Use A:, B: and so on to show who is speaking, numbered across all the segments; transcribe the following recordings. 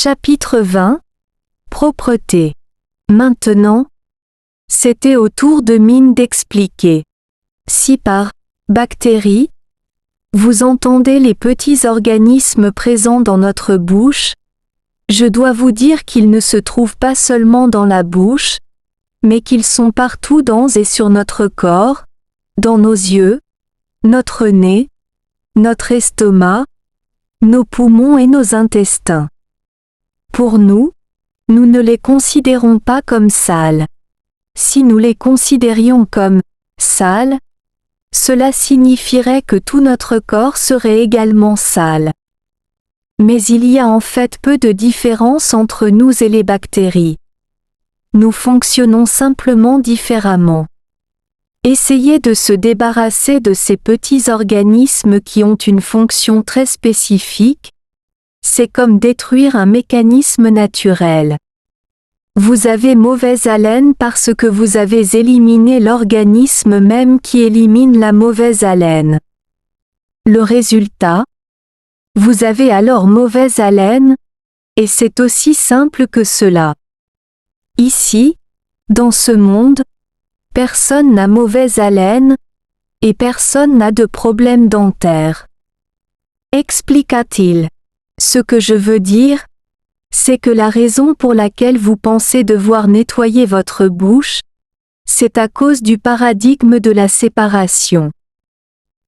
A: Chapitre 20. Propreté. Maintenant, c'était au tour de Mine d'expliquer. Si par bactéries, vous entendez les petits organismes présents dans notre bouche, je dois vous dire qu'ils ne se trouvent pas seulement dans la bouche, mais qu'ils sont partout dans et sur notre corps, dans nos yeux, notre nez, notre estomac, nos poumons et nos intestins. Pour nous, nous ne les considérons pas comme sales. Si nous les considérions comme sales, cela signifierait que tout notre corps serait également sale. Mais il y a en fait peu de différence entre nous et les bactéries. Nous fonctionnons simplement différemment. Essayez de se débarrasser de ces petits organismes qui ont une fonction très spécifique. C'est comme détruire un mécanisme naturel. Vous avez mauvaise haleine parce que vous avez éliminé l'organisme même qui élimine la mauvaise haleine. Le résultat? Vous avez alors mauvaise haleine, et c'est aussi simple que cela. Ici, dans ce monde, personne n'a mauvaise haleine, et personne n'a de problème dentaire. Expliqua-t-il. Ce que je veux dire, c'est que la raison pour laquelle vous pensez devoir nettoyer votre bouche, c'est à cause du paradigme de la séparation.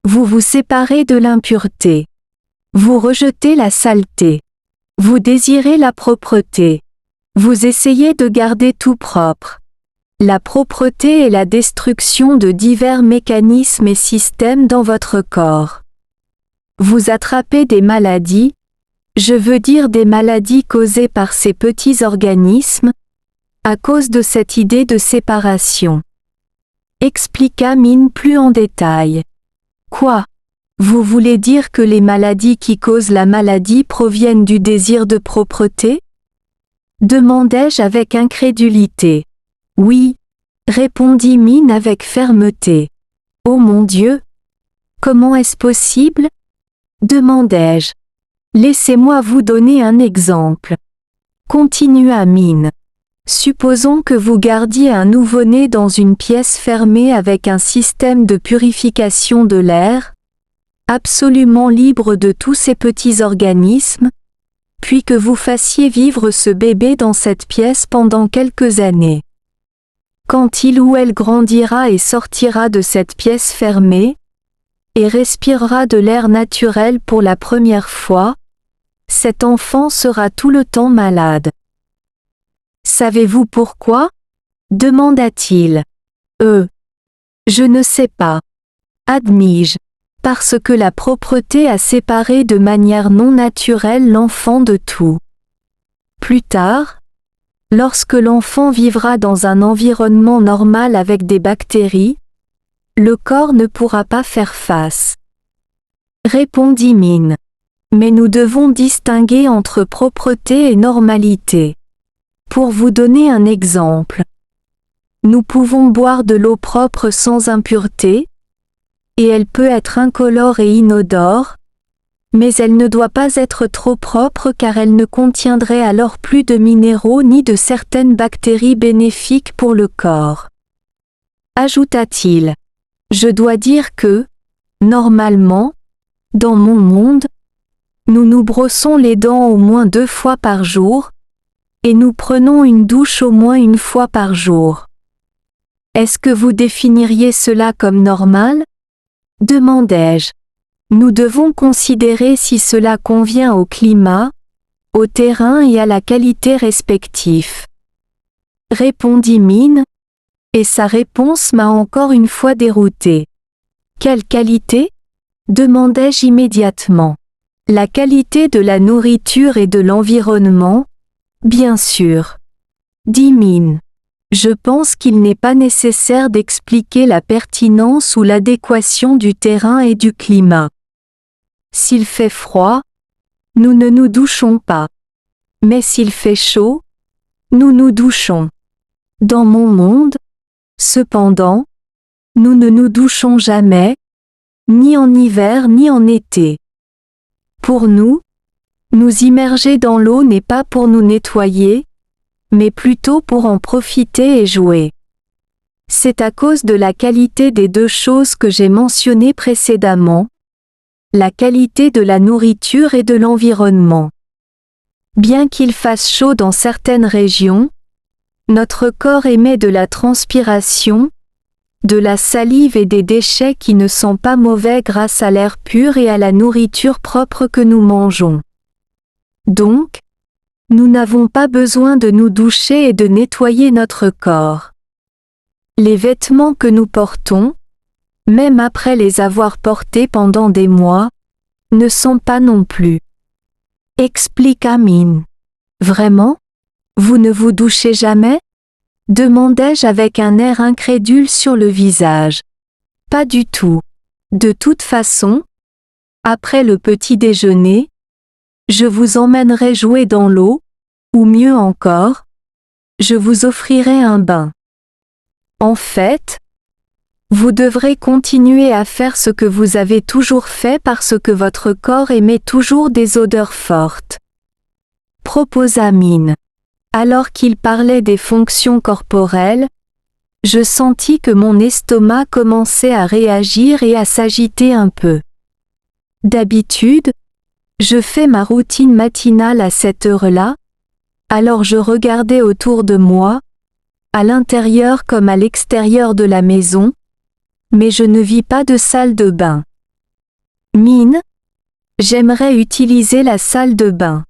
A: Vous vous séparez de l'impureté. Vous rejetez la saleté. Vous désirez la propreté. Vous essayez de garder tout propre. La propreté est la destruction de divers mécanismes et systèmes dans votre corps. Vous attrapez des maladies, je veux dire des maladies causées par ces petits organismes, à cause de cette idée de séparation. Expliqua Mine plus en détail. Quoi? Vous voulez dire que les maladies qui causent la maladie proviennent du désir de propreté? Demandai-je avec incrédulité. Oui, répondit Mine avec fermeté. Oh mon Dieu! Comment est-ce possible? Demandai-je. Laissez-moi vous donner un exemple. Continua Mine. Supposons que vous gardiez un nouveau-né dans une pièce fermée avec un système de purification de l'air, absolument libre de tous ces petits organismes, puis que vous fassiez vivre ce bébé dans cette pièce pendant quelques années. Quand il ou elle grandira et sortira de cette pièce fermée, et respirera de l'air naturel pour la première fois, cet enfant sera tout le temps malade. Savez-vous pourquoi? Demanda-t-il. Je ne sais pas. Admis-je. Parce que la propreté a séparé de manière non naturelle l'enfant de tout. Plus tard, lorsque l'enfant vivra dans un environnement normal avec des bactéries, le corps ne pourra pas faire face. Répondit Mine. Mais nous devons distinguer entre propreté et normalité. Pour vous donner un exemple, nous pouvons boire de l'eau propre sans impureté, et elle peut être incolore et inodore, mais elle ne doit pas être trop propre car elle ne contiendrait alors plus de minéraux ni de certaines bactéries bénéfiques pour le corps. Ajouta-t-il. Je dois dire que, normalement, dans mon monde, nous nous brossons les dents au moins 2 fois par jour, et nous prenons une douche au moins 1 fois par jour. Est-ce que vous définiriez cela comme normal? Demandai-je. Nous devons considérer si cela convient au climat, au terrain et à la qualité respectifs. Répondit Mine, et sa réponse m'a encore une fois dérouté. Quelle qualité? Demandai-je immédiatement. La qualité de la nourriture et de l'environnement? Bien sûr. Dit Mine. Je pense qu'il n'est pas nécessaire d'expliquer la pertinence ou l'adéquation du terrain et du climat. S'il fait froid, nous ne nous douchons pas. Mais s'il fait chaud, nous nous douchons. Dans mon monde, cependant, nous ne nous douchons jamais, ni en hiver ni en été. Pour nous, Nous immerger dans l'eau n'est pas pour nous nettoyer, mais plutôt pour en profiter et jouer. C'est à cause de la qualité des deux choses que j'ai mentionnées précédemment, la qualité de la nourriture et de l'environnement. Bien qu'il fasse chaud dans certaines régions, notre corps émet de la transpiration, de la salive et des déchets qui ne sont pas mauvais grâce à l'air pur et à la nourriture propre que nous mangeons. Donc, nous n'avons pas besoin de nous doucher et de nettoyer notre corps. Les vêtements que nous portons, même après les avoir portés pendant des mois, ne sont pas non plus. Explique Amin. Vraiment? Vous ne vous douchez jamais? Demandai-je avec un air incrédule sur le visage. Pas du tout. De toute façon, après le petit déjeuner, je vous emmènerai jouer dans l'eau, ou mieux encore, je vous offrirai un bain. En fait, vous devrez continuer à faire ce que vous avez toujours fait parce que votre corps émet toujours des odeurs fortes. Proposa Min. Alors qu'il parlait des fonctions corporelles, je sentis que mon estomac commençait à réagir et à s'agiter un peu. D'habitude, je fais ma routine matinale à cette heure-là, alors je regardais autour de moi, à l'intérieur comme à l'extérieur de la maison, mais je ne vis pas de salle de bain. Min, j'aimerais utiliser la salle de bain.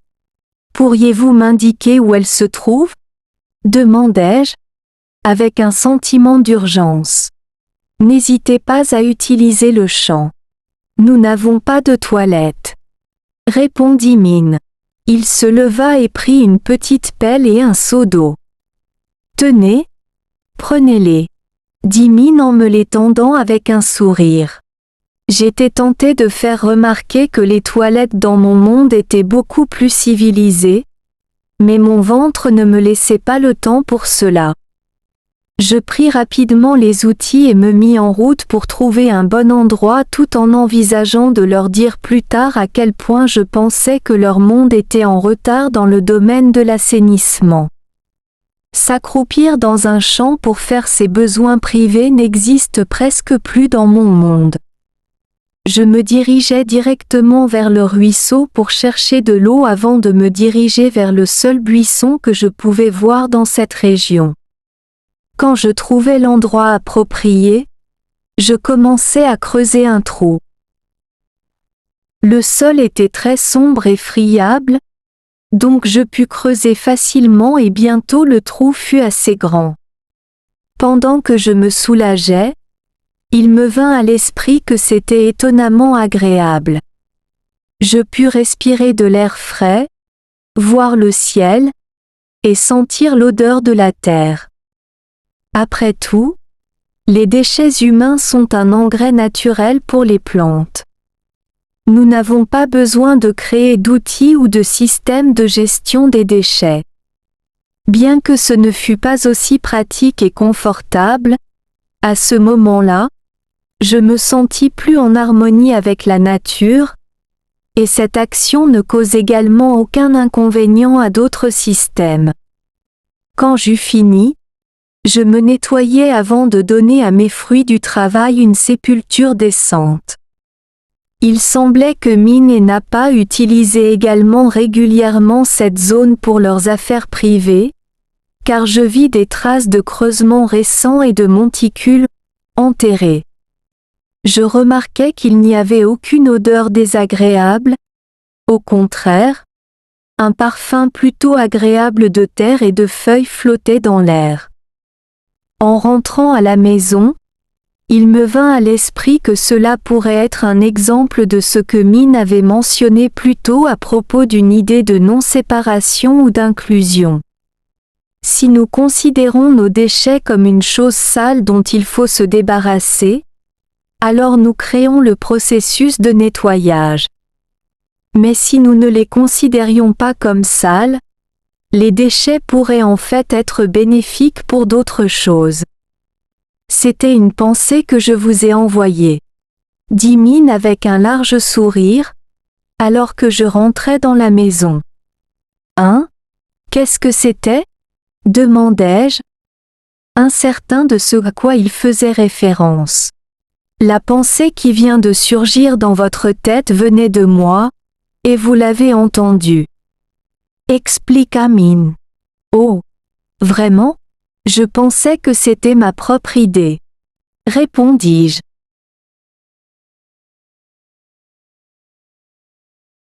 A: Pourriez-vous m'indiquer où elle se trouve? Demandai-je, avec un sentiment d'urgence. N'hésitez pas à utiliser le champ. Nous n'avons pas de toilette. Répondit Min. Il se leva et prit une petite pelle et un seau d'eau. Tenez, prenez-les, dit Min en me les tendant avec un sourire. J'étais tentée de faire remarquer que les toilettes dans mon monde étaient beaucoup plus civilisées, mais mon ventre ne me laissait pas le temps pour cela. Je pris rapidement les outils et me mis en route pour trouver un bon endroit tout en envisageant de leur dire plus tard à quel point je pensais que leur monde était en retard dans le domaine de l'assainissement. S'accroupir dans un champ pour faire ses besoins privés n'existe presque plus dans mon monde. Je me dirigeais directement vers le ruisseau pour chercher de l'eau avant de me diriger vers le seul buisson que je pouvais voir dans cette région. Quand je trouvais l'endroit approprié, je commençais à creuser un trou. Le sol était très sombre et friable, donc je pus creuser facilement et bientôt le trou fut assez grand. Pendant que je me soulageais, il me vint à l'esprit que c'était étonnamment agréable. Je pus respirer de l'air frais, voir le ciel, et sentir l'odeur de la terre. Après tout, les déchets humains sont un engrais naturel pour les plantes. Nous n'avons pas besoin de créer d'outils ou de systèmes de gestion des déchets. Bien que ce ne fût pas aussi pratique et confortable, à ce moment-là, je me sentis plus en harmonie avec la nature, et cette action ne cause également aucun inconvénient à d'autres systèmes. Quand j'eus fini, je me nettoyai avant de donner à mes fruits du travail une sépulture décente. Il semblait que Min et Napa utilisaient également régulièrement cette zone pour leurs affaires privées, car je vis des traces de creusements récents et de monticules enterrés. Je remarquai qu'il n'y avait aucune odeur désagréable, au contraire, un parfum plutôt agréable de terre et de feuilles flottait dans l'air. En rentrant à la maison, il me vint à l'esprit que cela pourrait être un exemple de ce que Min avait mentionné plus tôt à propos d'une idée de non-séparation ou d'inclusion. Si nous considérons nos déchets comme une chose sale dont il faut se débarrasser, alors nous créons le processus de nettoyage. Mais si nous ne les considérions pas comme sales, les déchets pourraient en fait être bénéfiques pour d'autres choses. C'était une pensée que je vous ai envoyée, dit Min avec un large sourire, alors que je rentrais dans la maison. Hein? Qu'est-ce que c'était? Demandai-je, incertain de ce à quoi il faisait référence. La pensée qui vient de surgir dans votre tête venait de moi, et vous l'avez entendue. Expliqua Min. Oh! Vraiment? Je pensais que c'était ma propre idée. Répondis-je.